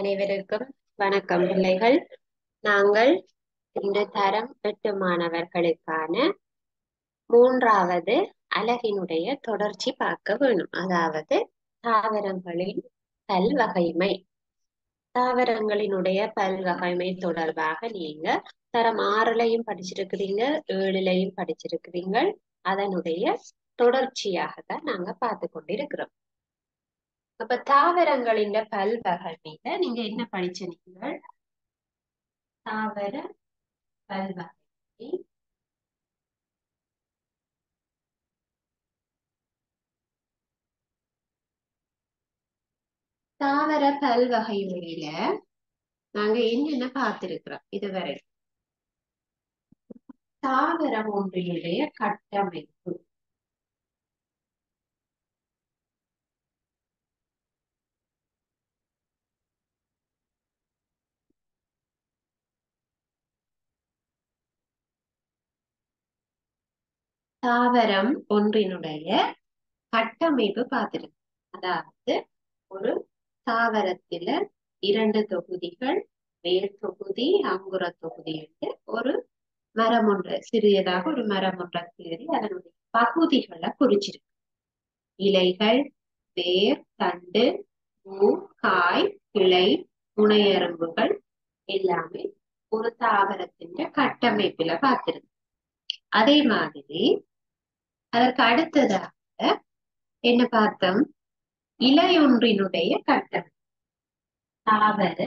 அனைவருக்கும் வணக்கம் பிள்ளைகள். நாங்கள் இன்று தரம் 8 மாணவர்களுக்கான 3வது அலகினுடைய தொடர்ச்சி பார்க்க வேணும். அதாவது தாவரங்களின் பல்வகைமை. தாவரங்களினுடைய பல்வகைமை தொடர்பாக நீங்க தரம் 6லையும் படிச்சிருக்கிறீங்க, 7லையும் படிச்சிருக்கிறீங்க. அதனுடைய தொடர்ச்சியாக தான் நாங்க பார்த்து கொண்டிருக்கிறோம். அப்ப தாவரங்களின் பல்வகைமையில நீங்க என்ன படிச்சிருக்கீங்க? தாவர பல்வகை, தாவர பல்வகைமையில நாங்க என்னென்ன பார்த்திருக்கிறோம் இதுவரை? தாவரம் ஒன்றினுடைய கட்டமைப்பு, தாவரம் ஒன்றினுடைய கட்டமைப்பு பார்த்திருக்கோம். அதாவது ஒரு தாவரத்தில 2 தொகுதிகள், வேர் தொகுதி, அங்குர தொகுதி என்று ஒரு மரம் ஒன்று, சிறியதாக ஒரு மரம் ஒன்றை கீறி அதனுடைய பகுதிகளை குறிச்சிருக்கு. இலைகள், வேர், தண்டு, பூ, காய், கிளை, முனையரும்புகள் எல்லாமே ஒரு தாவரத்தின் கட்டமைப்புல பார்த்திருக்கு. அதே மாதிரி அதற்கு அடுத்ததாக என்ன பார்த்தோம்? இலையொன்றினுடைய கட்டமைப்பு, தாவர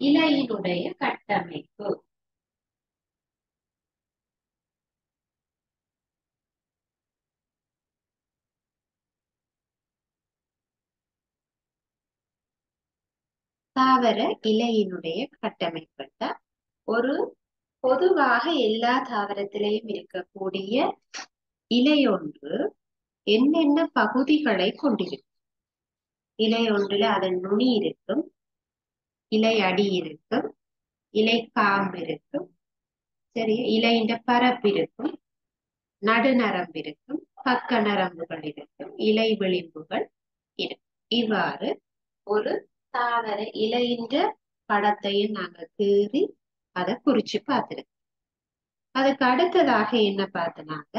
இலையினுடைய கட்டமைப்பு. தாவர இலையினுடைய கட்டமைப்பு ஒரு பொதுவாக எல்லா தாவரத்திலையும் இருக்கக்கூடிய இலையொன்று என்னென்ன பகுதிகளை கொண்டிருக்கும்? இலை ஒன்றுல அதன் நுனி இருக்கும், இலை அடி இருக்கும், இலை காம்பு இருக்கும், சரி, இலையின் பரப்பு இருக்கும், நடுநரம்பு இருக்கும், பக்க நரம்புகள் இருக்கும், இலை விளிம்புகள் இருக்கும். இவ்வாறு ஒரு தாவர இலையின் படத்தையும் நாங்க கீறி அதை குறிச்சு பார்த்திருக்கோம். அதுக்கு அடுத்ததாக என்ன பார்த்தனாங்க?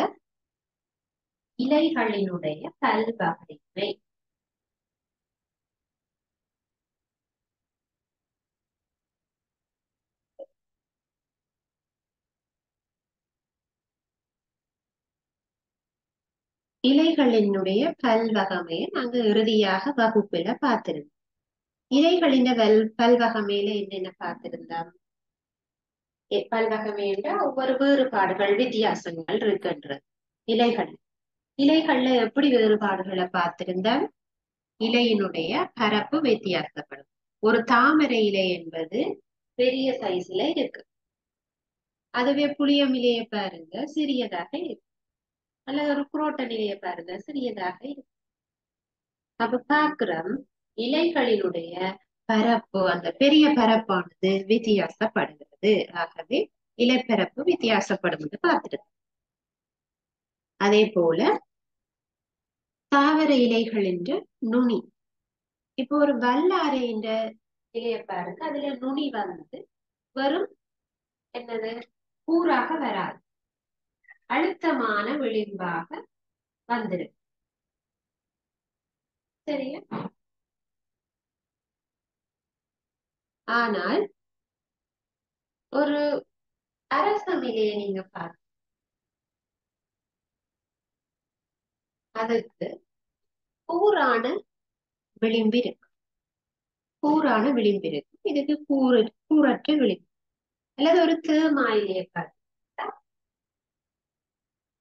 இலைகளினுடைய பல்வகைமை. இலைகளினுடைய பல்வகைமையை நாங்க இறுதியாக வகுப்புல பார்த்திருந்தோம். இலைகளின் பல்வகைமையில என்னென்ன பார்த்திருந்தோம்? பல்வகைமை என்ற ஒவ்வொரு வேறுபாடுகள், வித்தியாசங்கள் இருக்கின்றது. இலைகள் இலைகள்ல எப்படி வேறுபாடுகளை பார்த்திருந்தோம்? இலையினுடைய பரப்பு வித்தியாசப்படும். ஒரு தாமரை இலை என்பது பெரிய சைஸ்ல இருக்கு. அதுவே புளியம் இலையை பாருங்க, சிறியதாக இருக்கு. அல்லது ஒரு குரோட்டன் இலையை பாருங்க, சிறியதாக இருக்கு. அப்ப பாக்குறோம், இலைகளினுடைய பரப்பு, அந்த பெரிய பரப்பானது வித்தியாசப்படுகிறது. ஆகவே இலைப்பரப்பு வித்தியாசப்படும் என்று பார்த்துருது. அதே போல தாவர இலைகள் என்று நுனி. இப்போ ஒரு வல்லாரை என்ற இலையை பாருங்க, அதுல நுனி வந்து வெறும் என்னது, கூறாக வராது, அழுத்தமான விளிம்பாக வந்துடும். சரியா? ஆனால் ஒரு அரசம் இலையை நீங்க பாருங்க, அதுக்கு கூரான விளிம்பு இருக்கு, கூரான விளிம்பு இருக்கு. இதுக்கு கூறற்ற விளிம்பு. அல்லது ஒரு தேமாயிலையை பாருங்க,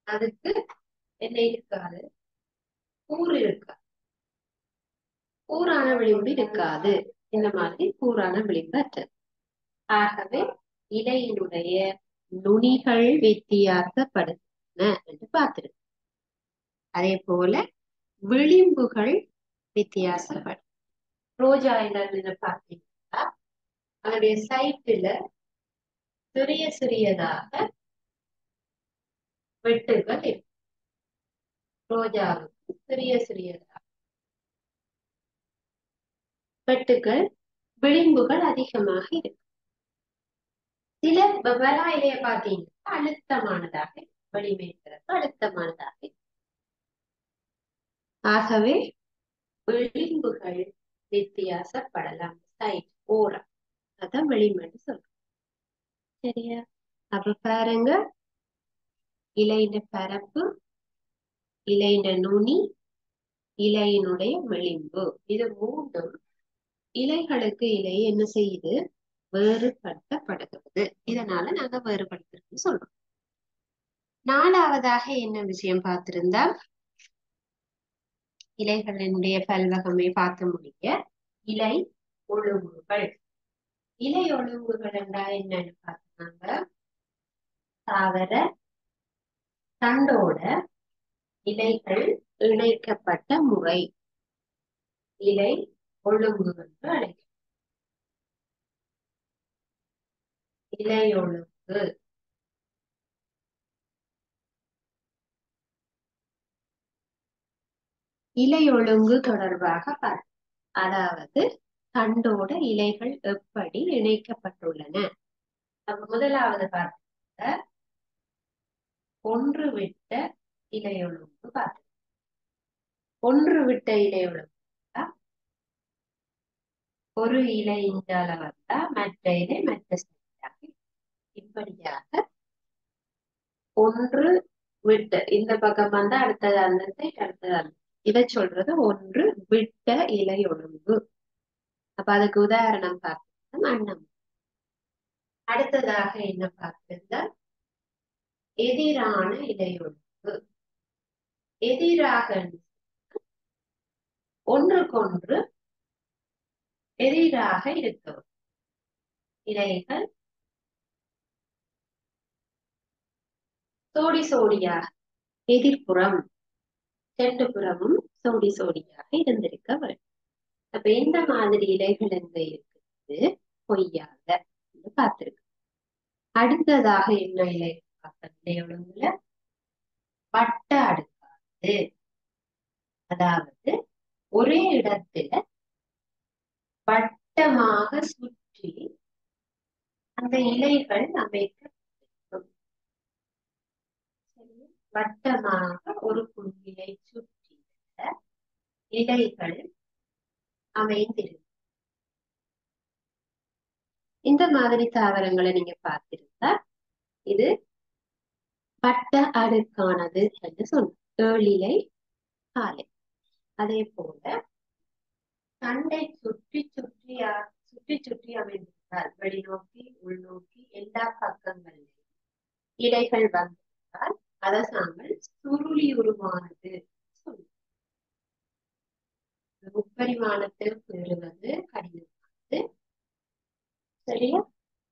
அதுக்கு என்ன இருக்காது, கூறு இருக்காது, கூரான விளிம்பு இருக்காது. இந்த மாதிரி கூரான விளிம்பு அற்றது. ஆகவே இலையினுடைய நுனிகள் வித்தியாசப்படுகின்றன என்று பார்த்திருக்கு. அதே போல விளிம்புகள் வித்தியாசப்படும். ரோஜா இலை பார்த்தீங்கன்னா அதனுடைய சைட்டுல சிறிய சிறியதாக வெட்டுகள் இருக்கும். ரோஜாவுக்கு சிறிய சிறியதாக வெட்டுகள் விளிம்புகள் அதிகமாக இருக்கு. சில பலா இலைய பார்த்தீங்கன்னா அழுத்தமானதாக இருக்கு. வளிமேற்பரப்பு அழுத்தமானதாக இருக்கு. ஆகவே விளிம்புகள் வித்தியாசப்படலாம். சைட் ஓரம் அதான் வெளிமட்டு சொல்றோம். சரியா? அப்ப பாருங்க, இலையின பரப்பு, இலையின நுனி, இலையினுடைய விளிம்பு, இது மூன்றும் இலைகளுக்கு இலையை என்ன செய்யுது? வேறுபடுத்தப்படுகிறது. இதனால நாங்க வேறுபடுத்துறோம்னு சொல்றோம். நாலாவதாக என்ன விஷயம் பார்த்திருந்தா, இலைகளினுடைய பல்வகமை பார்க்க முடிய இலை ஒழுங்குகள். இலை ஒழுங்குகள் என்றால் என்னன்னு பார்த்தாங்க, தாவர தண்டோட இலைகள் இணைக்கப்பட்ட முறை இலை ஒழுங்கு என்று அழைக்கும். இலை ஒழுங்கு இலை ஒழுங்கு தொடர்பாக பார்ப்போம். அதாவது தண்டோட இலைகள் எப்படி இணைக்கப்பட்டுள்ளன. நம்ம முதலாவது பார்த்த ஒன்று விட்ட இலை ஒழுங்கு பார்த்தோம். ஒன்று விட்ட இலை ஒழுங்கு ஒரு இலை இஞ்சால வந்தா மற்ற இலை மற்ற சைடாக, இப்படியாக ஒன்று விட்ட இந்த பக்கம் வந்தா அடுத்தது அந்த சைட், அடுத்தது அந்த, இதை சொல்றது ஒன்று விட்ட இலை ஒழுங்கு. அப்ப அதுக்கு உதாரணம் பார்த்தோம் அன்னம். அடுத்ததாக என்ன பார்த்திருந்தா எதிரான இலை ஒழுங்கு. எதிராக ஒன்றுக்கொன்று எதிராக இருக்கும் இலைகள் சோடி சோடியாக எதிர்ப்புறம் ரெண்டு புறமும் சோடி சோடியாக இருந்திருக்க வேண்டும். அப்ப இந்த மாதிரி இலைகள் எங்க இருக்குது? பொய்யாக பார்த்திருக்கு. அடுத்ததாக என்ன இலை பார்த்த இலை ஒழுங்குல வட்ட அடுக்காது. அதாவது ஒரே இடத்துல வட்டமாக சுற்றி அந்த இலைகள் அமைக்கப்பட்டிருக்கும். வட்டமாக ஒரு புள்ளியை சுற்றி இலைகள் அமைந்திருக்கும். இந்த மாதிரி தாவரங்களை நீங்க பார்த்திருந்தா இது வட்ட அடுக்கானது என்று சொன்னோம். ஏழிலை காலை. அதே போல தண்டை சுற்றி சுற்றி அமைந்திருந்தால் வெளிநோக்கி உள்நோக்கி எல்லா பக்கங்களிலும் இலைகள் வந்திருந்தால் அதை நாங்கள் சுருளி உருவானது சொல்லுவோம். முப்பரிமாணத்தில் பெறுவது கடினமானது. சரியா?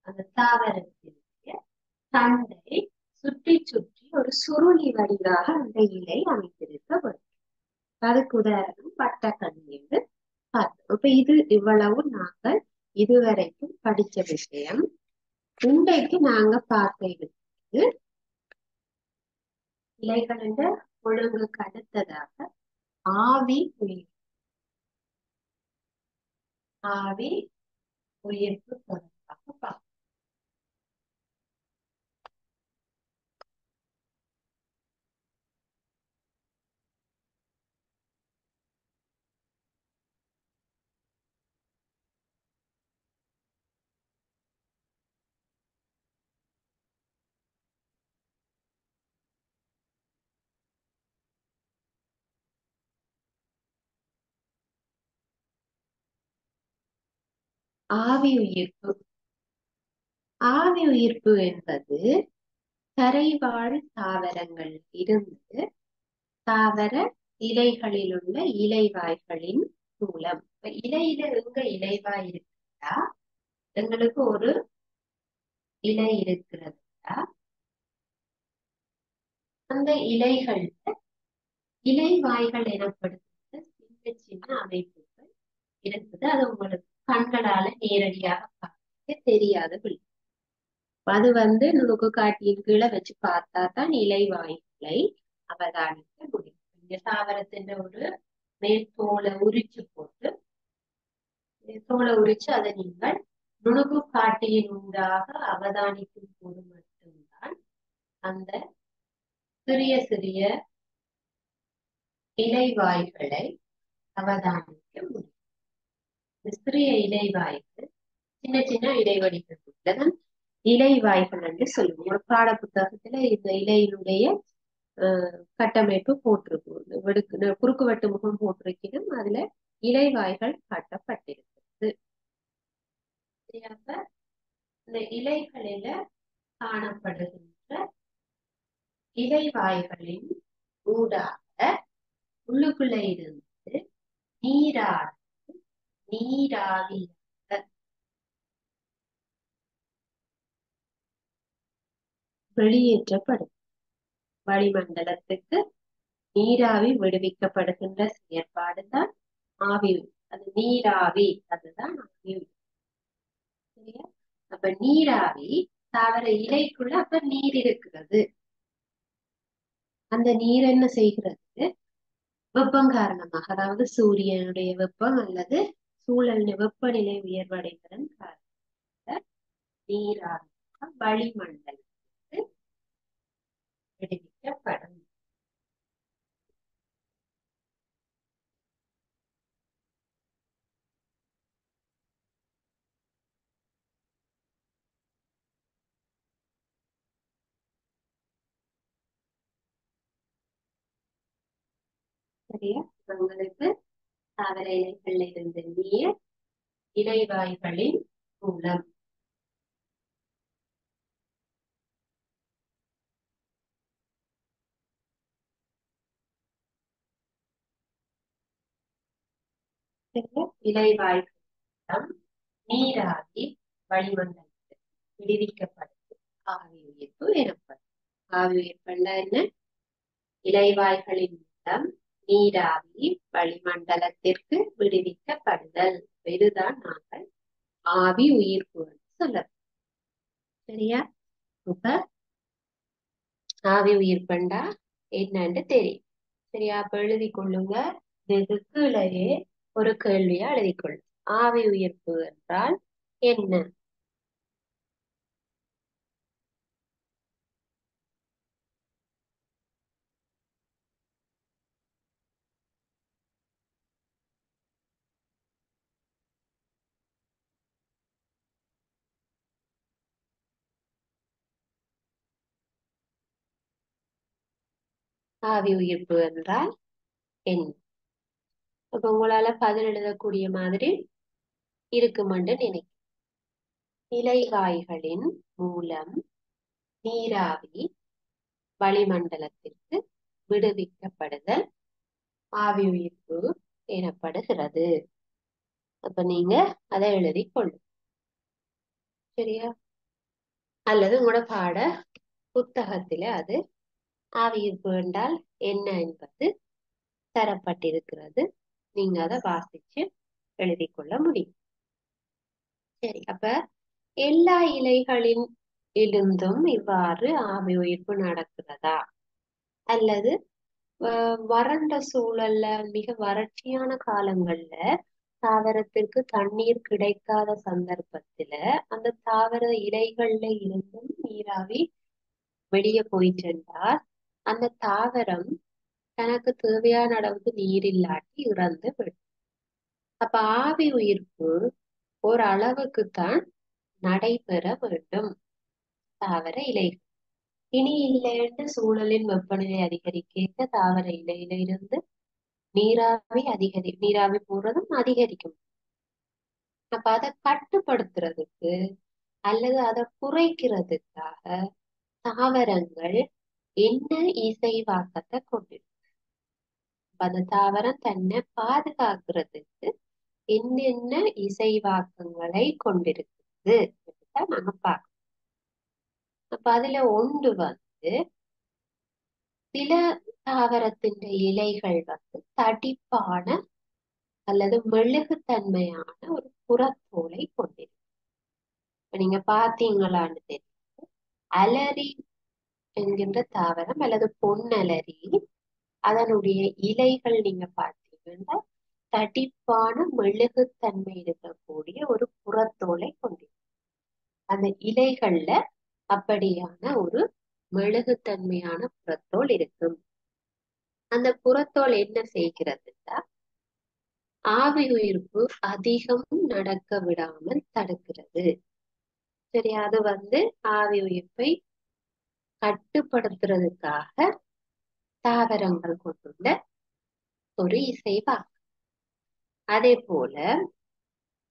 அந்த தாவரத்தினுடைய தண்டை சுற்றி ஒரு சுருளி வடிவாக அந்த இலை அமைந்திருக்க வேண்டும். அதுக்கு உதாரணம் வட்டக்கண்ணி என்று பார்த்தோம். இப்ப இது இவ்வளவு நாங்கள் இதுவரைக்கும் படிச்ச விஷயம். இன்றைக்கு நாங்க பார்க்க இருக்கிறது இலைகள் என்ற ஒழுங்குக்கு அடுத்ததாக ஆவி உயிர். ஆவி உயிர்ப்பு தொடர்பாக பார்ப்போம். ஆவி உயிர்ப்பு. ஆவி உயிர்ப்பு என்பது தரைவாழ் தாவரங்கள் இருந்து தாவர இலைகளில் உள்ள இலைவாய்களின் மூலம். இலையில எங்க இலைவாய் இருக்குதா, எங்களுக்கு ஒரு இலை இருக்கிறதா, அந்த இலைகள்ல இலைவாய்கள் எனப்படுத்த சின்ன சின்ன அமைப்புகள் இருக்குது. அது உங்களுக்கு கண்களால நேரடியாக பார்க்க தெரியாத விழி. அது நுணுக்கு காட்டியின் கீழே வச்சு பார்த்தா தான் இலைவாய்களை அவதானிக்க முடியும். இந்த தாவரத்தின் ஒரு மேற்தோலை உரிச்சு போட்டு தோலை உரிச்சு அதை நீங்கள் நுணுகு காட்டியின் ஊடாக அவதானிக்கும் போது மட்டும்தான் அந்த சிறிய சிறிய இலைவாய்களை அவதானிக்க முடியும். சிறிய இலைவாய்கள் சின்ன சின்ன இடைவெளிகள் உள்ளதன் இலைவாய்கள் என்று சொல்லுவோம். ஒரு பாட புத்தகத்துல இந்த இலையினுடைய கட்டமைப்பு போட்டிருக்கும், குறுக்கு வெட்டு முகம் போட்டிருக்கணும், அதுல இலைவாய்கள் காட்டப்பட்டிருக்கிறது. அப்ப இந்த இலைகளில காணப்படுகின்ற இலைவாய்களின் ஊடாக உள்ளுக்குள்ள இருந்து நீராவி வெளியேற்றப்படும். வளிமண்டலத்துக்கு நீராவி விடுவிக்கப்படுகின்ற செயற்பாடுதான் ஆவி. அது நீராவி, அதுதான் ஆவி. சரியா? அப்ப நீராவி தாவர இலைக்குள்ள அப்ப நீர் இருக்கிறது. அந்த நீர் என்ன செய்கிறது? வெப்பம் காரணமாக, அதாவது சூரியனுடைய வெப்பம் அல்லது சூழல் வெப்பநிலை உயர்வடைவதன் காரணமாக நீராவி வளிமண்டலத்துக்கு விடுவிக்கப்படும். சரியா? உங்களுக்கு தாவர இலைகள்ல இருந்து நீர் இலைவாய்களின் மூலம் இலைவாய்கள் நீராவி வளிமண்டலத்தில் விடுவிக்கப்படுது. ஆவி உயிர்ப்பு எனப்படும். ஆவி உயிர்ப்புன்னா என்ன? இலைவாய்களின் மூலம் நீராவி வளிமண்டலத்திற்கு விடுவிக்கப்படுதல். இதுதான் நாங்கள் ஆவி உயிர்ப்பு சொல்லலாம். சரியா? இப்ப ஆவி உயிர்ப்புண்டா என்னன்னு தெரியும். சரியா? அப்ப எழுதி கொள்ளுங்க. இதுக்கு கீழே ஒரு கேள்வியா எழுதிக்கொள்ளும். ஆவி உயிர்ப்பு என்றால் என்ன? ஆவி உயிர்ப்பு என்றால் என்ன? அப்ப உங்களால பதில் எழுதக்கூடிய மாதிரி இருக்குமென்று நினைக்கிறேன். இலைவாய்களின் மூலம் நீராவி வளிமண்டலத்திற்கு விடுவிக்கப்படுதல் ஆவி உயிர்ப்பு எனப்படுகிறது. அப்ப நீங்க அதை எழுதி கொள்ளும். சரியா? அல்லது உங்களோட பாட புத்தகத்தில அது ஆவி உயிர்ப்பு என்றால் என்ன என்பது தரப்பட்டிருக்கிறது. நீங்க அதை வாசிச்சு எழுதி கொள்ள முடியும். சரி, அப்ப எல்லா இலைகளின் இருந்தும் இவ்வாறு ஆவி உயிர்ப்பு நடக்கிறதா? அல்லது வறண்ட சூழல்ல மிக வறட்சியான காலங்கள்ல தாவரத்திற்கு தண்ணீர் கிடைக்காத சந்தர்ப்பத்துல அந்த தாவர இலைகள்ல இருந்தும் நீராவி வெளியே போயிட்டு அந்த தாவரம் தனக்கு தேவையான அளவுக்கு நீர் இல்லாட்டி இறந்து விடும். அப்ப ஆவி உயிர்ப்பு ஒரு அளவுக்குத்தான் நடைபெற வேண்டும் தாவர இலைகள். இனி இல்லைன்னு சூழலின் வெப்பநிலை அதிகரிக்க தாவர இலையில இருந்து நீராவி போறதும் அதிகரிக்கும். அப்ப அதை கட்டுப்படுத்துறதுக்கு அல்லது அதை குறைக்கிறதுக்காக தாவரங்கள் என்ன இசைவாக்கத்தை கொண்டிருக்கு? அந்த தாவரம் தன்னை பாதுகாக்கிறதுக்கு என்னென்ன இசைவாக்கங்களை கொண்டிருக்குது நாங்க பார்க்கணும். அப்ப அதுல ஒன்று சில தாவரத்தின் இலைகள் தடிப்பான அல்லது மெழுகுத்தன்மையான ஒரு புறத்தோலை கொண்டிருக்கு. நீங்க பாத்தீங்களான்னு தெரியும். அலரி என்கின்ற தாவரம் அல்லது பொன்னலரி, அதனுடைய இலைகள் நீங்க பார்த்தீங்கன்னா தடிப்பான மெழுகுத்தன்மை இருக்கக்கூடிய ஒரு புறத்தோலை கொண்டிருக்கும். அந்த இலைகள்ல அப்படியான ஒரு மெழுகுத்தன்மையான புறத்தோல் இருக்கும். அந்த புறத்தோல் என்ன செய்கிறதுன்னா ஆவி உயிர்ப்பு அதிகம் நடக்க விடாமல் தடுக்கிறது. சரி, அது ஆவி உயிர்ப்பை கட்டுப்படுத்துறதுக்காக தாவரங்கள் கொண்டுள்ள ஒரு இசைவாக்கம். அதே போல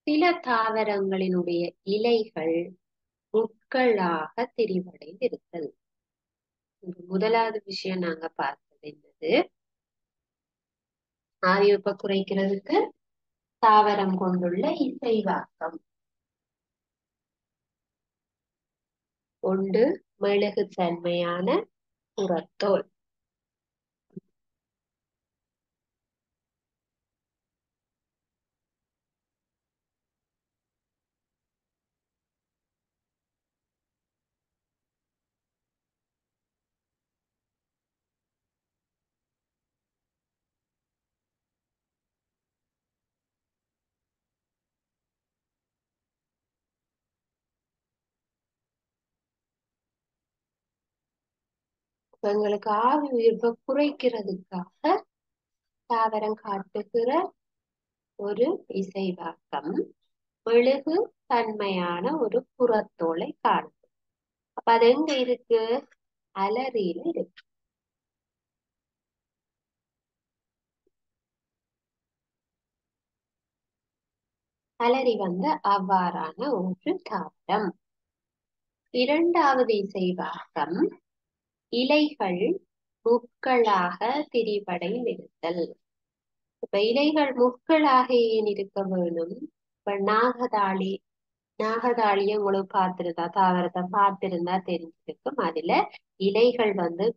சில தாவரங்களினுடைய இலைகள் முட்களாக திரிவடைந்திருத்தல். முதலாவது விஷயம் நாங்க பார்த்தது என்னது, ஆவி உயிர்ப்பை குறைக்கிறதுக்கு தாவரம் கொண்டுள்ள இசைவாக்கம். ஒன்று மெழுகுத்தன்மையான புறத்தோல். எங்களுக்கு ஆவி உயிர்ப்பை குறைக்கிறதுக்காக தாவரம் காட்டுகிற ஒரு இசைவாக்கம் மெழுகு தன்மையான ஒரு புறத்தோலை காணும். அப்ப அது எங்க இருக்கு? அலரியில இருக்கு. அலரி அவ்வாறான ஒரு தாவரம். இரண்டாவது இசைவாக்கம் இலைகள் முட்களாக திரிபடைந்திருத்தல். இப்ப இலைகள் முட்களாக ஏன் இருக்க வேணும்? இப்ப நாகதாளிய உங்களுக்கு பார்த்திருந்தா, தாவரத்தை பார்த்திருந்தா தெரிஞ்சிருக்கும். அதுல இலைகள்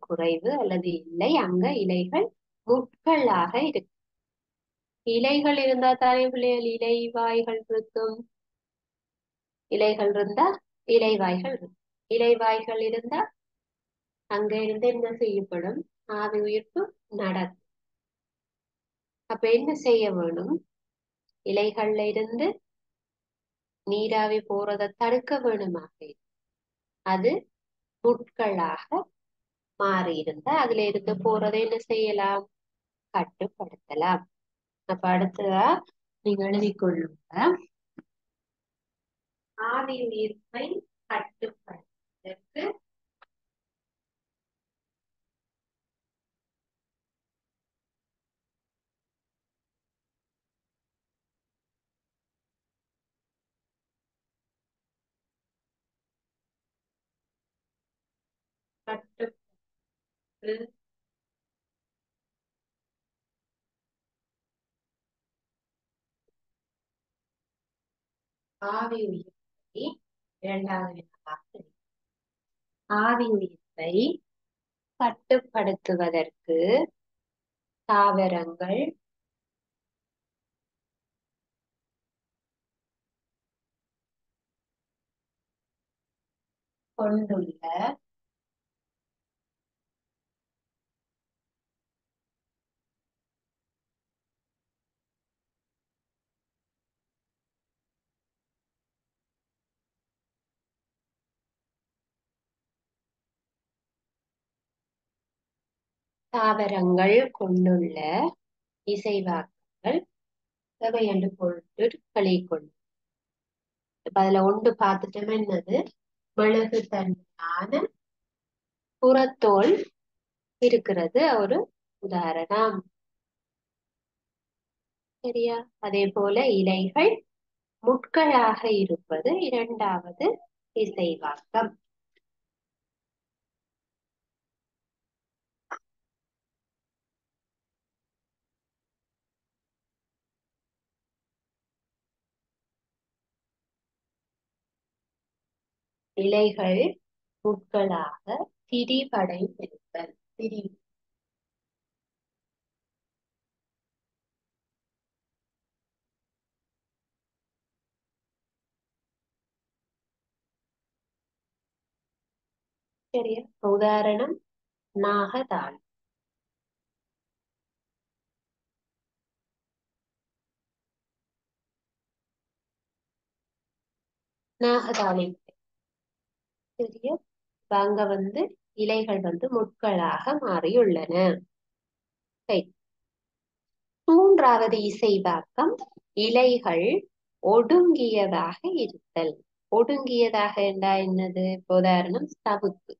குறைவு அல்லது இல்லை, அங்க இலைகள் முட்களாக இருக்கு. இலைகள் இருந்தா தானே பிள்ளைகள் இலைவாய்கள் இருக்கும். இலைகள் இருந்தா இலைவாய்கள் இருக்கும். இலைவாய்கள் இருந்தா அங்க இருந்து என்ன செய்யப்படும்? ஆவி உயிர்ப்பு நடக்கும். அப்ப என்ன செய்ய வேணும்? இலைகள்ல இருந்து நீராவி போறதை தடுக்க வேணுமாக, அது முட்களாக மாறி இருந்தா அதுல இருந்து போறதை என்ன செய்யலாம்? கட்டுப்படுத்தலாம். அப்ப அடுத்ததா நீங்க எழுதி கொள்ளுங்க. ஆவி உயிர்ப்பை கட்டுப்படுத்துவதற்கு கட்டுப்படுத்து ஆவி உயிர்ப்பை இரண்டாவது ஆவி உயிர்ப்பை கட்டுப்படுத்துவதற்கு தாவரங்கள் கொண்டுள்ள தாவரங்கள் கொண்டுள்ள இசைவாக்கங்கள் எவை என்று பொருட்களை கொண்டு. இப்ப அதுல ஒன்று பார்த்துட்டோம், என்னது? மெழுகு தன்மையான புறத்தோல் இருக்கிறது ஒரு உதாரணம். சரியா? அதே போல இலைகள் முட்களாக இருப்பது இரண்டாவது இசைவாக்கம். இலைகள் முட்களாக திரிபடைந்திருத்தல். சரியா? உதாரணம் நாகதாள். நாகதாளி. சரியா? இப்ப அங்க இலைகள் முட்களாக மாறியுள்ளன. Right. மூன்றாவது இசைவாக்கம் இலைகள் ஒடுங்கியதாக இருத்தல். ஒடுங்கியதாக என்றா என்னது? உதாரணம் சவுக்கு.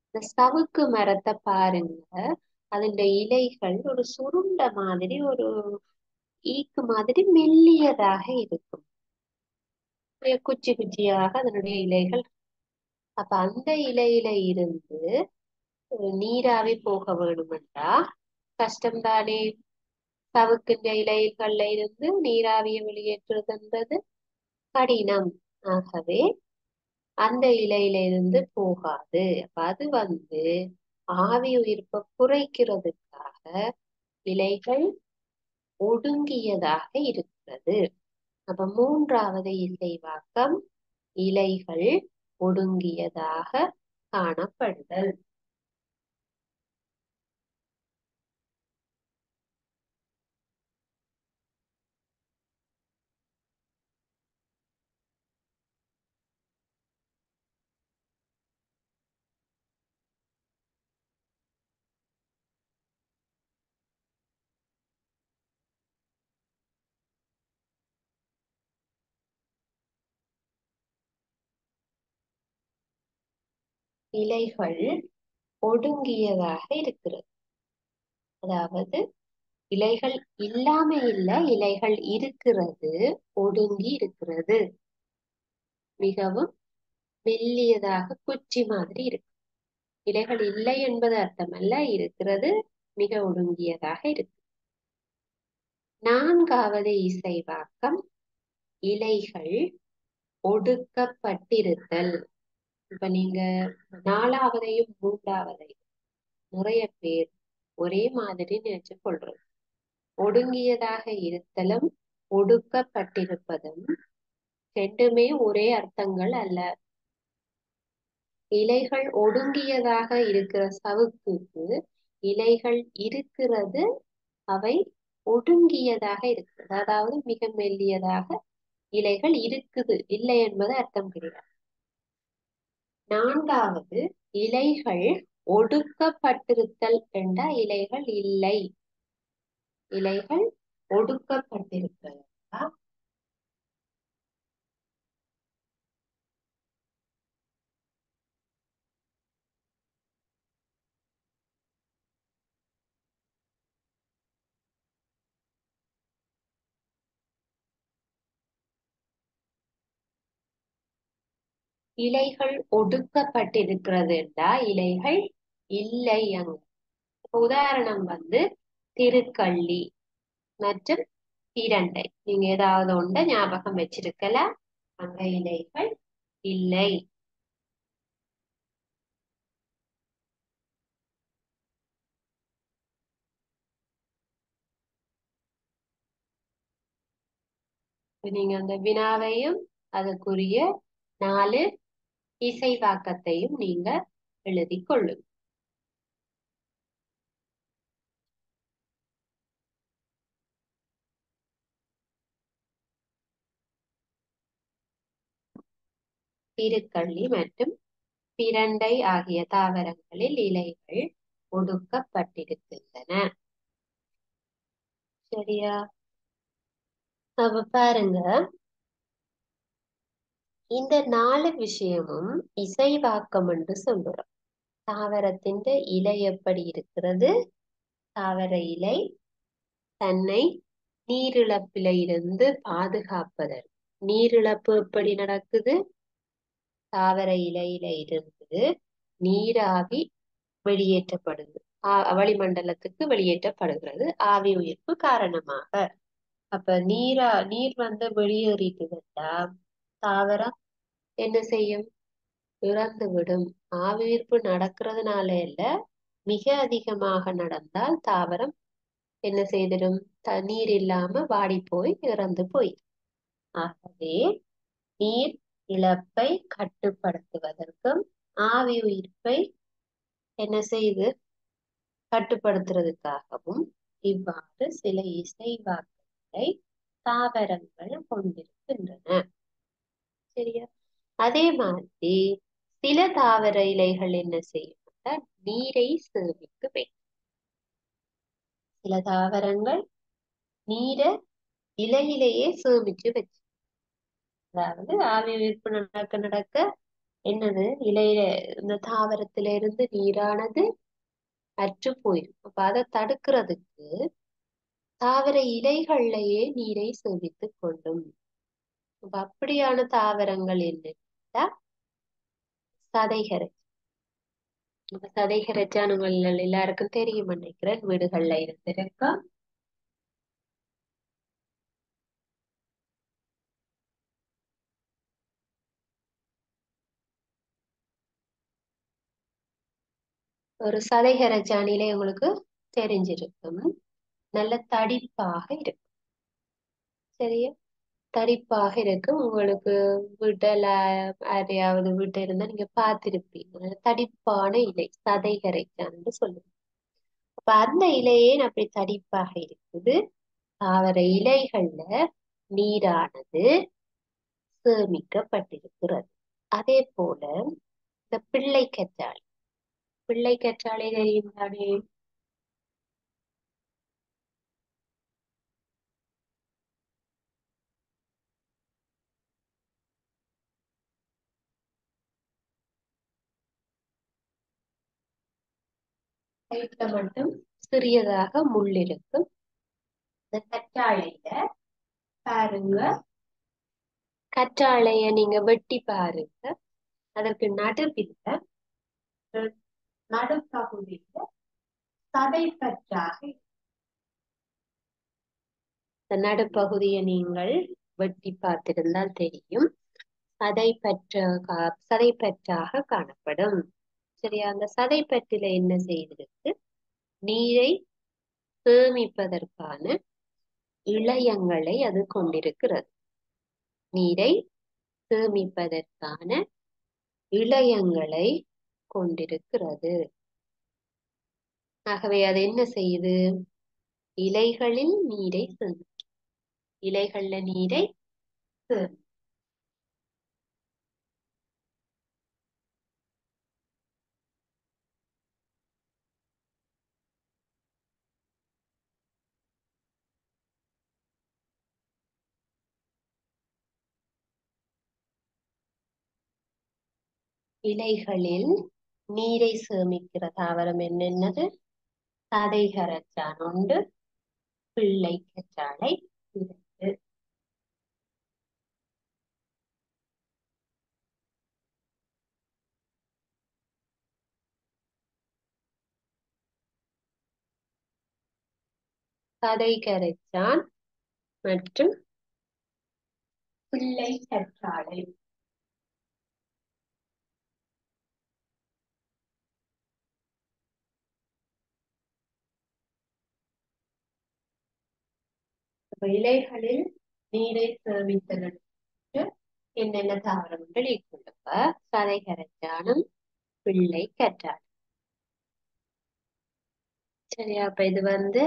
இந்த சவுக்கு மரத்தை பாருங்க, அதோட இலைகள் ஒரு சுருண்ட மாதிரி, ஒரு ஈக்கு மாதிரி மெல்லியதாக இருக்கும். குச்சி குச்சியாக அதனுடைய இலைகள். அப்ப அந்த இலையில இருந்து நீராவி போக வேணுமென்றா கஷ்டம்தானே. சவுக்கின்ற இலைகள்ல இருந்து நீராவியை வெளியேற்றுகின்றது கடினம். ஆகவே அந்த இலையில இருந்து போகாது. அப்ப அது ஆவி உயிர்ப்பை குறைக்கிறதுக்காக இலைகள் ஒடுங்கியதாக இருக்கிறது. அப்ப மூன்றாவது இசைவாக்கம் இலைகள் ஒடுங்கியதாக காணப்படுதல். இலைகள் ஒடுங்கியதாக இருக்கிறது. அதாவது இலைகள் இல்லாம இல்ல, இலைகள் இருக்கிறது, ஒடுங்கி இருக்கிறது. மிகவும் மெல்லியதாக குச்சி மாதிரி இருக்கு. இலைகள் இல்லை என்பது அர்த்தமல்ல, இருக்கிறது, மிக ஒடுங்கியதாக இருக்கு. நான்காவது இசைவாக்கம் இலைகள் ஒடுக்கப்பட்டிருத்தல். இப்ப நீங்க நாலாவதையும் மூன்றாவதையும் நிறைய பேர் ஒரே மாதிரி நினைச்சு கொள்றது. ஒடுங்கியதாக இருத்தலும் ஒடுக்கப்பட்டிருப்பதும் ரெண்டுமே ஒரே அர்த்தங்கள் அல்ல. இலைகள் ஒடுங்கியதாக இருக்கிற சவுக்குக்கு இலைகள் இருக்கிறது, அவை ஒடுங்கியதாக இருக்கிறது, அதாவது மிக மெல்லியதாக இலைகள் இருக்குது, இல்லை என்பது அர்த்தம் கிடையாது. நான்காவது இலைகள் ஒடுக்கப்பட்டிருத்தல் என்ற இலைகள் இல்லை, இலைகள் ஒடுக்கப்பட்டிருத்தல். இலைகள் ஒடுக்கப்பட்டிருக்கிறது என்றா இலைகள் இல்லை அங்கு. உதாரணம் திருக்கள்ளி மற்றும் பிரண்டை. நீங்க ஏதாவது ஒன்றை ஞாபகம் வச்சிருக்கலாம். அங்க இலைகள் இல்லை. நீங்க அந்த வினாவையும் அதற்குரிய 4 இசைவாக்கத்தையும் நீங்க எழுதி கொள்ளுங்க. திருக்கள்ளி மற்றும் பிரண்டை ஆகிய தாவரங்களில் இலைகள் ஒடுக்கப்பட்டிருக்கின்றன. சரியா? அப்ப பாருங்க, இந்த 4 விஷயமும் இசைவாக்கம் என்று சொல்றோம். தாவரத்தின் இலை எப்படி இருக்கிறது? தாவர இலை தன்னை நீரிழப்பில இருந்து பாதுகாப்பதற்கு. நீரிழப்பு எப்படி நடக்குது? தாவர இலையில இருந்து நீராவி வெளியேற்றப்படுது, வளிமண்டலத்துக்கு வெளியேற்றப்படுகிறது ஆவி உயிர்ப்பு காரணமாக. அப்ப நீர் வெளியேறிட்டுதா தாவரம் என்ன செய்யும்? இறந்து விடும். ஆவி உயிர்ப்பு நடக்கிறதுனால இல்ல, மிக அதிகமாக நடந்தால் தாவரம் என்ன செய்திடும்? நீர் இல்லாம வாடி போய் இறந்து போய். ஆகவே நீர் இழப்பை கட்டுப்படுத்துவதற்கும் ஆவி உயிர்ப்பை என்ன செய்து கட்டுப்படுத்துறதுக்காகவும் இவ்வாறு சில இசைவாக்கங்களை தாவரங்கள் கொண்டிருக்கின்றன. சரியா? அதே மாதிரி சில தாவர இலைகள் என்ன செய்யும்? நீரை சேமித்து வைக்கும். சில தாவரங்கள் நீரை இலையிலேயே சேமிச்சு வச்சு, அதாவது ஆவியீர்ப்பு நடக்க நடக்க என்னது, இலையில இந்த தாவரத்தில இருந்து நீரானது அற்று போயிடும். அப்ப அதை தடுக்கிறதுக்கு தாவர இலைகள்லயே நீரை சேமித்துக் கொள்ளும். அப்ப அப்படியான தாவரங்கள் என்னன்னா சதைகரை. இப்ப சதைகரைச்சான் உங்கள் எல்லாருக்கும் தெரியும் நினைக்கிறேன், வீடுகள்ல இருந்திருக்கா. ஒரு சதைகரைச்சானிலே உங்களுக்கு தெரிஞ்சிருக்கும், நல்ல தடிப்பாக இருக்கும். சரியா? தடிப்பாக இருக்கும். உங்களுக்கு வீட்டுல யாரையாவது வீட்டு இருந்தா நீங்க பார்த்திருப்பீங்க, நல்ல தடிப்பான இலை சதைகரைச்சான்னு சொல்லுங்க. அப்ப அந்த இலையே அப்படி தடிப்பாக இருக்குது. தாவர இலைகள்ல நீரானது சேமிக்கப்பட்டிருக்கிறது. அதே போல இந்த பிள்ளை கற்றாழை. பிள்ளை கற்றாழை தெரியும் தானே? சைட்ல மட்டும் சிறியதாக முள் இருக்கும். இந்த கற்றாழையில பாருங்க, கற்றாழைய நீங்க வெட்டி பாருங்க. அதற்கு நடுவில் நடுப்பகுதியில சதை பற்றாக, இந்த நடுப்பகுதியை நீங்கள் வெட்டி பார்த்திருந்தால் தெரியும், சதை பற்றாக காணப்படும். சரியா? அந்த சதை பற்றில என்ன செய்திருக்கு? நீரை சேமிப்பதற்கான இழையங்களை அது கொண்டிருக்கிறது. நீரை சேமிப்பதற்கான இழையங்களை கொண்டிருக்கிறது. ஆகவே அது என்ன செய்யுது? இலைகளில் நீரை சேமிக்கும். இலைகள்ல நீரை சேமிக்கும். இலைகளில் நீரை சேமிக்கிற தாவரம் என்னென்னது? சதைகரைச்சான் உண்டு, பிள்ளை கற்றாழை இருக்கு. சதைகரைச்சான் மற்றும் பிள்ளை கற்றாழை. இலைகளில் நீரை சேமித்ததற்கு என்னென்ன தாவரங்கள் ஈக்குள்ளப்ப? சதைகரைச்சானும் பிள்ளை கற்றாழை. சரியா? அப்ப இது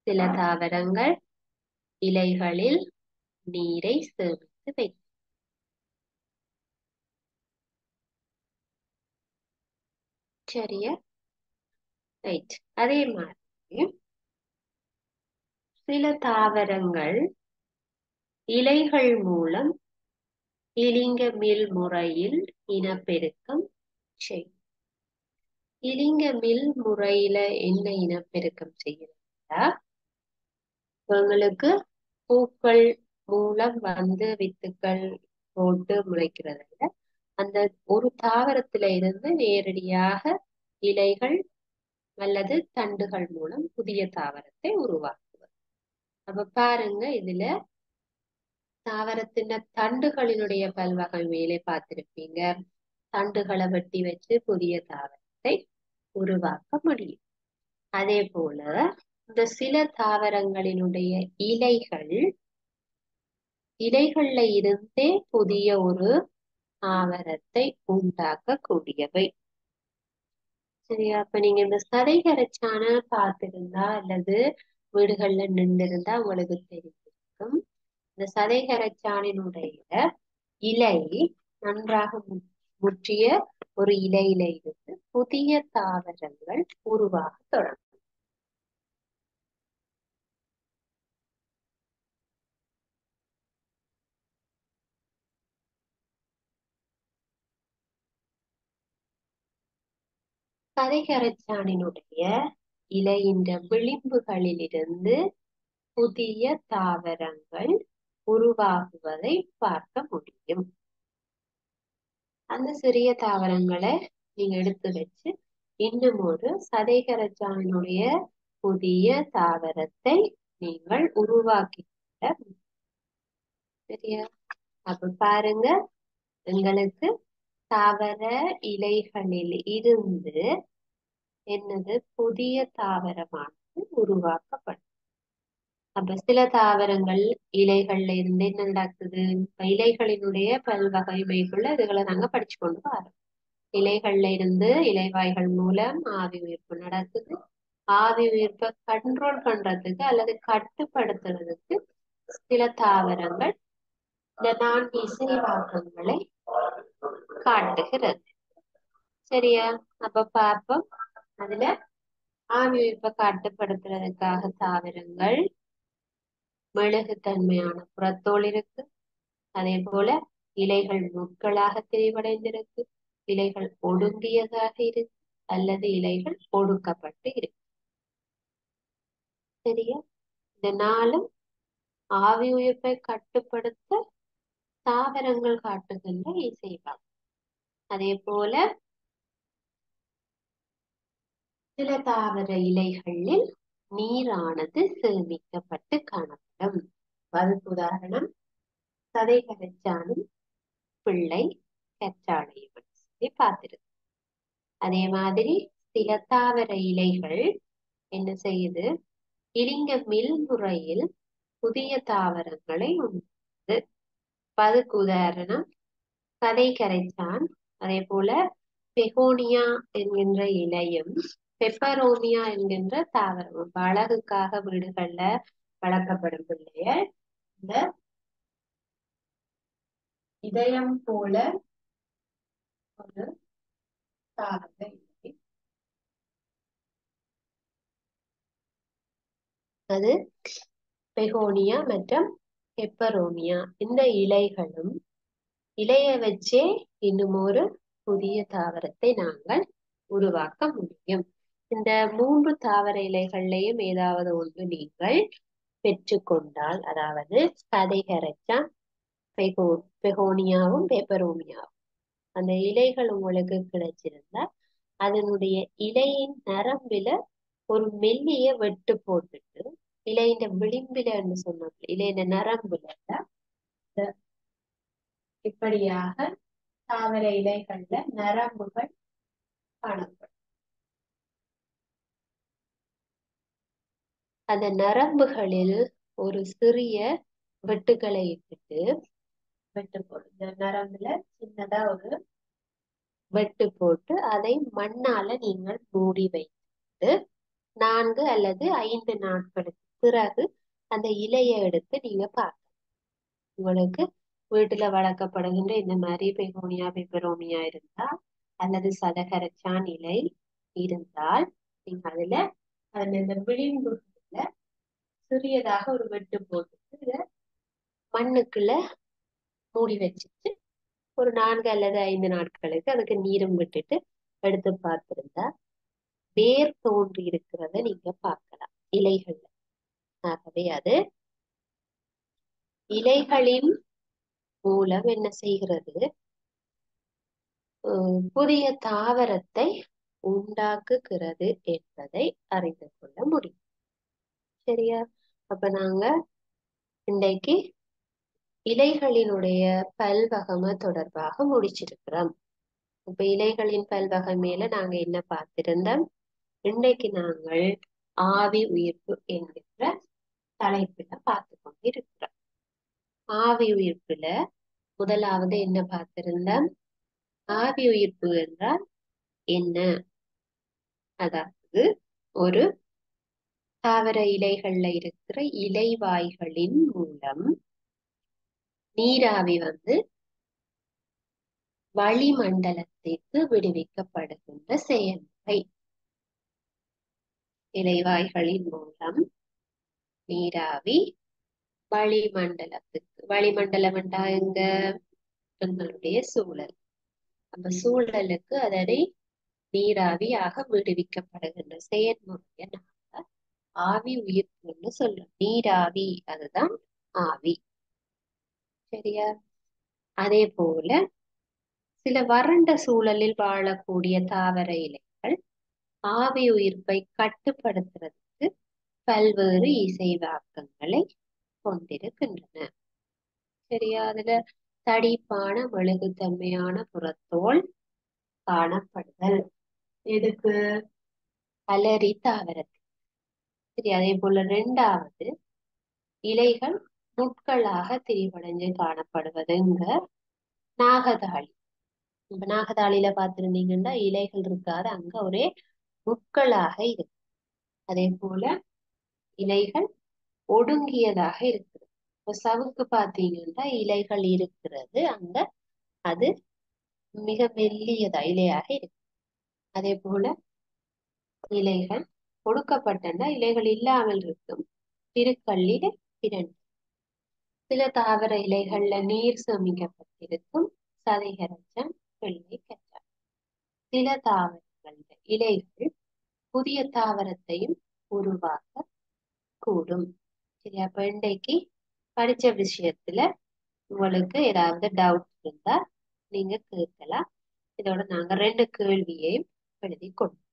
சில தாவரங்கள் இலைகளில் நீரை சேமித்து வைக்கும். சரியா? ரைட். அதே மாதிரி சில தாவரங்கள் இலைகள் மூலம் இலிங்க மில் முறையில் இனப்பெருக்கம் செய்யும். இலிங்க மில் முறையில என்ன இனப்பெருக்கம் செய்யறா? உங்களுக்கு பூக்கள் மூலம் வித்துக்கள் போட்டு முளைக்கிறதுல அந்த ஒரு தாவரத்தில இருந்து நேரடியாக இலைகள் அல்லது தண்டுகள் மூலம் புதிய தாவரத்தை உருவாக்குவது. அப்ப பாருங்க, இதுல தாவரத்தின் தண்டுகளினுடைய பல்வகை மேலே பார்த்திருப்பீங்க. தண்டுகளை வெட்டி வச்சு புதிய தாவரத்தை உருவாக்க முடியும். அதே போல இந்த சில தாவரங்களினுடைய இலைகள்ல இருந்தே புதிய ஒரு தாவரத்தை உண்டாக்கக்கூடியவை. சரியா? அப்ப நீங்க இந்த சதைகரைச்சான பார்த்திருந்தா அல்லது வீடுகள்ல நின்று இருந்தா உங்களுக்கு தெரிஞ்சிருக்கும், இந்த சதைகரைச்சானினுடைய இலை நன்றாக முற்றிய ஒரு இலையில இருந்து புதிய தாவரங்கள் உருவாக தொடங்கும். கதைகரைச்சானினுடைய இலையின் விளிம்புகளிலிருந்து புதிய தாவரங்கள் உருவாகுவதை பார்க்க முடியும். அந்த சிறிய தாவரங்களை நீங்க எடுத்து வச்சு இன்னும் ஒரு சதைகரைச்சானினுடைய புதிய தாவரத்தை நீங்கள் உருவாக்கி சரியா? அப்ப பாருங்க, எங்களுக்கு தாவர இலைகளில் இருந்து என்னது புதிய தாவரமானது உருவாக்கப்படும். அப்ப சில தாவரங்கள் இலைகள்ல இருந்து என்ன நடக்குது? இலைகளினுடைய பல்வகைமைக்குள்ள இதுகளை நாங்க படிச்சு கொண்டு வரோம். இலைகள்ல இருந்து இலைவாய்கள் மூலம் ஆவி உயிர்ப்பு நடக்குது. ஆவி உயிர்ப்பை கண்ட்ரோல் பண்றதுக்கு அல்லது கட்டுப்படுத்துறதுக்கு சில தாவரங்கள் இந்த 4 இசைவாக்கங்களை காட்டுகிறது. சரியா? அப்ப பார்ப்போம். அதுல ஆவி உயிர்ப்பை கட்டுப்படுத்துறதுக்காக தாவரங்கள் மெழுகுத்தன்மையான புறத்தோல் இருக்கு. அதே போல இலைகள் முட்களாக திரிவடைந்திருக்கு, இலைகள் ஒடுங்கியதாக இருக்கு, அல்லது இலைகள் ஒடுக்கப்பட்டு இருக்கு. சரியா? இந்த 4 ஆவி உயிர்ப்பை கட்டுப்படுத்த தாவரங்கள் காட்டுகின்ற இசைவாக்கம். அதே போல சில தாவர இலைகளில் நீரானது சேமிக்கப்பட்டு காணப்படும். அதுக்கு உதாரணம் சதைகரைச்சானும் பிள்ளை கற்றாழையும் சொல்லி பார்த்திருக்கு. அதே மாதிரி சில தாவர இலைகள் என்ன செய்யுது? இலிங்க மில் முறையில் புதிய தாவரங்களை உண்டு. அதுக்கு உதாரணம் சதைகரைச்சான், அதே போல பெகோனியா என்கின்ற இலையும் பெப்பரோமியா என்கின்ற தாவரம். அழகுக்காக வீடுகள்ல வளர்க்கப்படும் பிள்ளைய இந்த இதயம் போல ஒரு தாவர இலை, அது பெகோனியா மற்றும் பெப்பரோமியா. இந்த இலைகளும் இலைய வச்சே இன்னும் ஒரு புதிய தாவரத்தை நாங்கள் உருவாக்க முடியும். இந்த 3 தாவர இலைகள்லையும் ஏதாவது ஒன்று நீங்கள் பெற்றுக்கொண்டால், அதாவது சதைகரைச்சான், பெகோனியாவும் பெப்பரோமியாவும் அந்த இலைகள் உங்களுக்கு கிடைச்சிருந்தா அதனுடைய இலையின் நரம்பில ஒரு மெல்லிய வெட்டு போட்டுட்டு இலையின் விளிம்பிலன்னு சொன்னாங்க, இலையின் நரம்புல இப்படியாக தாவர இலைகள்ல நரம்புகள் காணப்படும். அந்த நரம்புகளில் ஒரு சிறிய வெட்டுக்களை இட்டுட்டு வெட்டு போடும். இந்த நரம்புல சின்னதா ஒரு வெட்டு போட்டு அதை மண்ணால நீங்கள் மூடி வைத்து 4 அல்லது 5 நாட்களுக்கு பிறகு அந்த இலையை எடுத்து நீங்க பார்க்கலாம். உங்களுக்கு வீட்டுல வளர்க்கப்படுகின்ற இந்த மாதிரி பெகோனியா பெப்பரோமியா இருந்தா அல்லது சதகரச்சான் இலை இருந்தால் நீங்க அதுல இந்த விளிம்புல சிறியதாக ஒரு வெட்டு போட்டு இத மண்ணுக்குள்ள மூடி வச்சுட்டு ஒரு 4 அல்லது 5 நாட்களுக்கு அதுக்கு நீரும் விட்டுட்டு எடுத்து பார்த்திருந்தா வேர் தோன்றி இருக்கிறத நீங்க பார்க்கலாம் இலைகள்ல. ஆகவே அது இலைகளின் மூலம் என்ன செய்கிறது? புதிய தாவரத்தை உண்டாக்குகிறது என்பதை அறிந்து கொள்ள முடியும். சரியா? அப்ப நாங்க இன்றைக்கு இலைகளினுடைய பல்வகம தொடர்பாக முடிச்சிருக்கிறோம். இப்ப இலைகளின் பல்வகமையில நாங்க என்ன பார்த்திருந்தோம்? இன்றைக்கு நாங்கள் ஆவி உயிர்ப்பு என்கின்ற தலைப்புல பார்த்து கொண்டிருக்கிறோம். ஆவி உயிர்ப்புல முதலாவது என்ன பார்த்திருந்தோம்? ஆவி உயிர்ப்பு என்றால் என்ன? அதாவது ஒரு தாவர இலைகள்ல இருக்கிற இலைவாய்களின் மூலம் நீராவி வளிமண்டலத்திற்கு விடுவிக்கப்படுகின்ற செயல்முறை. இலைவாய்களின் மூலம் நீராவி வளிமண்டலத்துக்கு, வளிமண்டலம் என்றா எங்க, எங்களுடைய சூழல், அந்த சூழலுக்கு அதனை நீராவியாக விடுவிக்கப்படுகின்ற செயல்முறையை நாங்க ஆவி உயிர்ப்புன்னு சொல்றோம். நீராவி அதுதான் ஆவி. சரியா? அதே போல சில வறண்ட சூழலில் வாழக்கூடிய தாவர இலைகள் ஆவி உயிர்ப்பை கட்டுப்படுத்துறதுக்கு பல்வேறு இசைவாக்கங்களை கொண்டிருக்கின்றன. சரியா? அதுல தடிப்பான மெழுகுத்தன்மையான புறத்தோல் காணப்படுதல் எதுக்கு? அலரி தாவரத்தில். சரி, அதே போல இரண்டாவது, இலைகள் முட்களாக திரிவடைஞ்சு காணப்படுவதுங்க நாகதாளி. இப்ப நாகதாளியில பார்த்திருந்தீங்கன்னா இலைகள் இருக்காது, அங்க ஒரே முட்களாக இருக்கு. அதே போல இலைகள் ஒடுங்கியதாக இருக்குது. இப்போ சவுக்கு பார்த்தீங்கன்னா இலைகள் இருக்கிறது அங்க, அது மிக மெல்லியதா இலையாக இருக்கு. அதே போல இலைகள் ஒடுக்கப்பட்டன, இலைகள் இல்லாமல் இருக்கும் திருக்கல்லிட இரண்டு. சில தாவர இலைகள்ல நீர் சேமிக்கப்பட்டிருக்கும் சதைகரச்சம், வெள்ளை கற்றாழை. சில தாவரங்கள்ல இலைகள் புதிய தாவரத்தையும் உருவாக்க கூடும். சரியா? அப்ப இன்றைக்கு படிச்ச விஷயத்துல உங்களுக்கு ஏதாவது டவுட் இருந்தா நீங்க கேட்கலாம். இதோட நாங்க 2 கேள்வியையும் எழுதி கொடுப்போம்.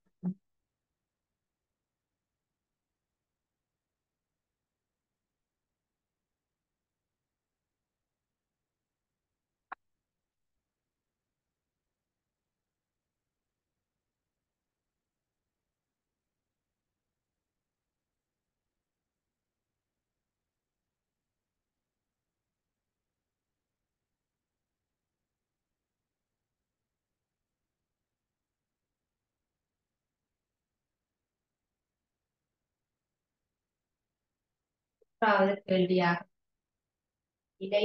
கேள்வியாக இலை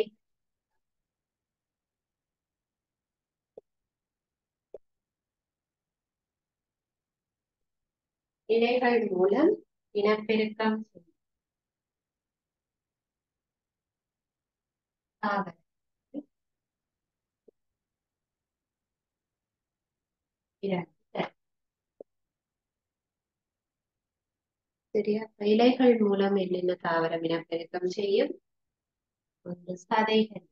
இலைகள் மூலம் இனப்பெருக்கம் செய்யும் தாவரங்கள் இரண்டு. சரியா? இலைகள் மூலம் என்னென்ன தாவரம் இனப்பெருக்கம் செய்யும்? ஒன்று சதைகள்,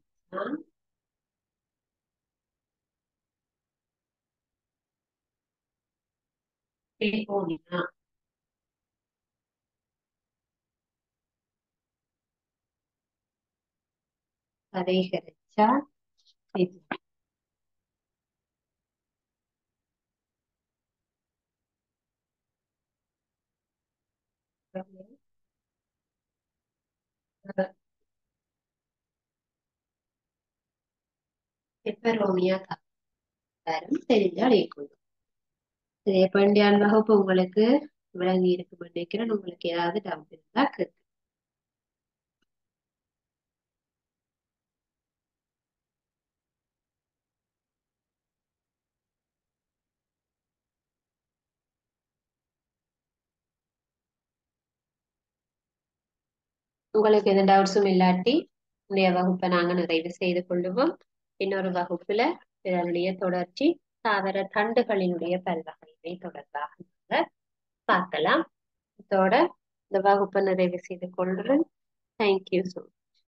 பெகோனியா, சதைகரச்சா, பெப்பரோமியா தாவரம் தெரிஞ்சால் ஏற்கணும். பண்டியான் வகுப்பு உங்களுக்கு விளங்கி இருக்கும் நினைக்கிறேன். உங்களுக்கு ஏதாவது டவுட் இருந்தா கேட்க. உங்களுக்கு எந்த டவுட்ஸும் இல்லாட்டி உடைய வகுப்பை நாங்க நிறைவு செய்து கொள்ளுவோம். இன்னொரு வகுப்புல இதனுடைய தொடர்ச்சி தாவர தண்டுகளினுடைய பல்வகைமை தொடர்பாக நாங்க பார்க்கலாம். இதோட இந்த வகுப்பை நிறைவு செய்து கொள்கிறேன். தேங்க்யூ.